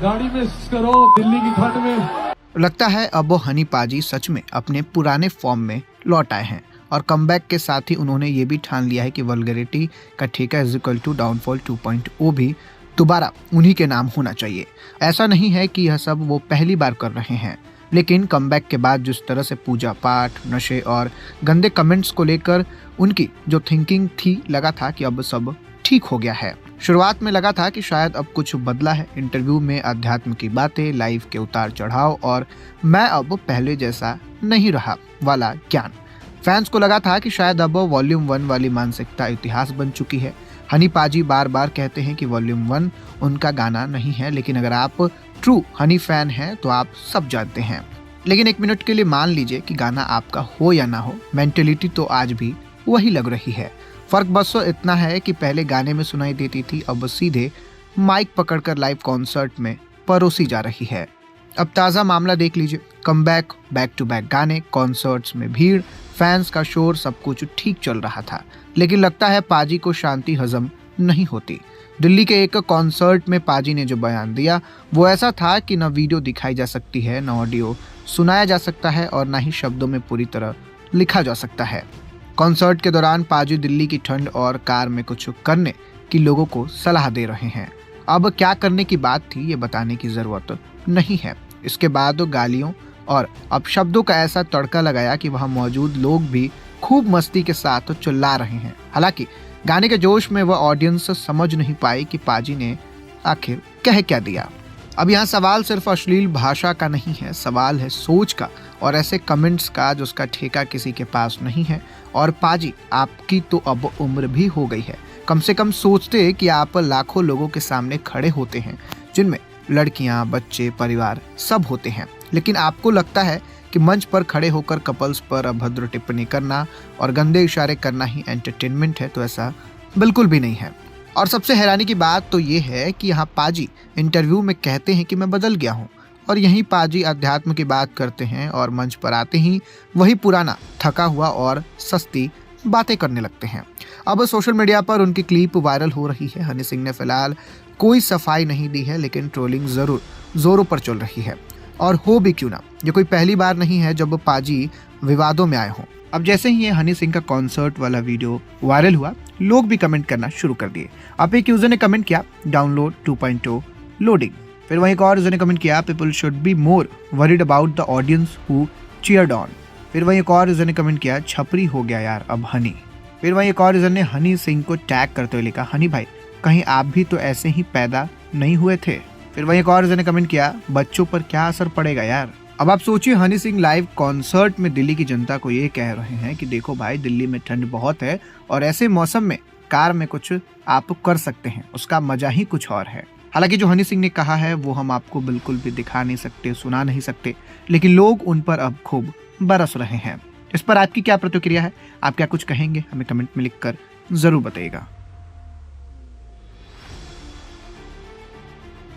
गाड़ी में करो दिल्ली की ठंड में। लगता है अब वो हनी पाजी सच में अपने पुराने फॉर्म में लौट आए हैं और कमबैक के साथ ही उन्होंने ये भी ठान लिया है कि वल्गैरिटी का ठेका = डाउनफॉल 2.0 भी दोबारा उन्हीं के नाम होना चाहिए। ऐसा नहीं है कि यह सब वो पहली बार कर रहे हैं, लेकिन कमबैक के बाद जिस तरह से पूजा पाठ, नशे और गंदे कमेंट्स को लेकर उनकी जो थिंकिंग थी, लगा था कि अब सब ठीक हो गया है। शुरुआत में लगा था कि शायद अब कुछ बदला है, इंटरव्यू में अध्यात्म की बातें, लाइफ के उतार चढ़ाव और मैं अब पहले जैसा नहीं रहा वाला ज्ञान। फैंस को लगा था कि शायद अब वॉल्यूम 1 वाली मानसिकता इतिहास बन चुकी है। हनी पाजी बार बार कहते हैं कि वॉल्यूम 1 उनका गाना नहीं है, लेकिन अगर आप ट्रू हनी फैन हैं तो आप सब जानते हैं। लेकिन एक मिनट के लिए मान लीजिए कि गाना आपका हो या ना हो, मेंटेलिटी तो आज भी वही लग रही है। फर्क बस इतना है कि पहले गाने में सुनाई देती थी, अब सीधे माइक पकड़कर लाइव कॉन्सर्ट में परोसी जा रही है। अब ताज़ा मामला देख लीजिए, कमबैक, बैक टू बैक गाने, कॉन्सर्ट्स में भीड़, फैंस का शोर, सब कुछ ठीक चल रहा था। लेकिन लगता है पाजी को शांति हजम नहीं होती। दिल्ली के एक कॉन्सर्ट में पाजी ने जो बयान दिया वो ऐसा था कि न वीडियो दिखाई जा सकती है, न ऑडियो सुनाया जा सकता है और न ही शब्दों में पूरी तरह लिखा जा सकता है। कॉन्सर्ट के दौरान पाजी दिल्ली की ठंड और कार में कुछ करने की लोगों को सलाह दे रहे हैं। अब क्या करने की बात थी ये बताने की जरूरत नहीं है। इसके बाद गालियों और अपशब्दों का ऐसा तड़का लगाया कि वहां मौजूद लोग भी खूब मस्ती के साथ चिल्ला रहे हैं। हालांकि गाने के जोश में वह ऑडियंस समझ नहीं पाई कि पाजी ने आखिर कह क्या दिया। अब यहाँ सवाल सिर्फ अश्लील भाषा का नहीं है, सवाल है सोच का और ऐसे कमेंट्स का जिसका ठेका किसी के पास नहीं है। और पाजी, आपकी तो अब उम्र भी हो गई है, कम से कम सोचते कि आप लाखों लोगों के सामने खड़े होते हैं जिनमें लड़कियां, बच्चे, परिवार सब होते हैं, लेकिन आपको लगता है कि मंच पर खड़े होकर कपल्स पर अभद्र टिप्पणी करना और गंदे इशारे करना ही एंटरटेनमेंट है। तो ऐसा बिल्कुल भी नहीं है। और सबसे हैरानी की बात तो ये है कि यहाँ पाजी इंटरव्यू में कहते हैं कि मैं बदल गया हूँ, और यहीं पाजी अध्यात्म की बात करते हैं और मंच पर आते ही वही पुराना थका हुआ और सस्ती बातें करने लगते हैं। अब सोशल मीडिया पर उनकी क्लिप वायरल हो रही है। हनी सिंह ने फिलहाल कोई सफाई नहीं दी है, लेकिन ट्रोलिंग जरूर जोरों पर चल रही है। और हो भी क्यों ना, ये कोई पहली बार नहीं है जब पाजी विवादों में आए हों। अब जैसे ही ये हनी सिंह का कॉन्सर्ट वाला वीडियो वायरल हुआ, लोग भी कमेंट करना शुरू कर दिए। अब एक यूजर ने कमेंट किया, डाउनलोड 2.0 लोडिंग। फिर वहीं एक और यूजर ने कमेंट किया, people should be more worried about the audience who cheered on. फिर वहीं एक और यूजर ने कमेंट किया, छपरी हो गया यार अब हनी। फिर वहीं एक और यूजर ने हनी सिंह को टैग करते हुए लिखा, हनी भाई कहीं आप भी तो ऐसे ही पैदा नहीं हुए थे। फिर वहीं एक और यूजर ने कमेंट किया, बच्चों पर क्या असर पड़ेगा यार। अब आप सोचिए, हनी सिंह लाइव कॉन्सर्ट में दिल्ली की जनता को ये कह रहे हैं कि देखो भाई, दिल्ली में ठंड बहुत है और ऐसे मौसम में कार में कुछ आप कर सकते हैं, उसका मजा ही कुछ और है। हालांकि जो हनी सिंह ने कहा है वो हम आपको बिल्कुल भी दिखा नहीं सकते, सुना नहीं सकते, लेकिन लोग उन पर अब खूब बरस रहे हैं। इस पर आपकी क्या प्रतिक्रिया है? आप क्या कुछ कहेंगे? हमें कमेंट में लिखकर जरूर बताइएगा।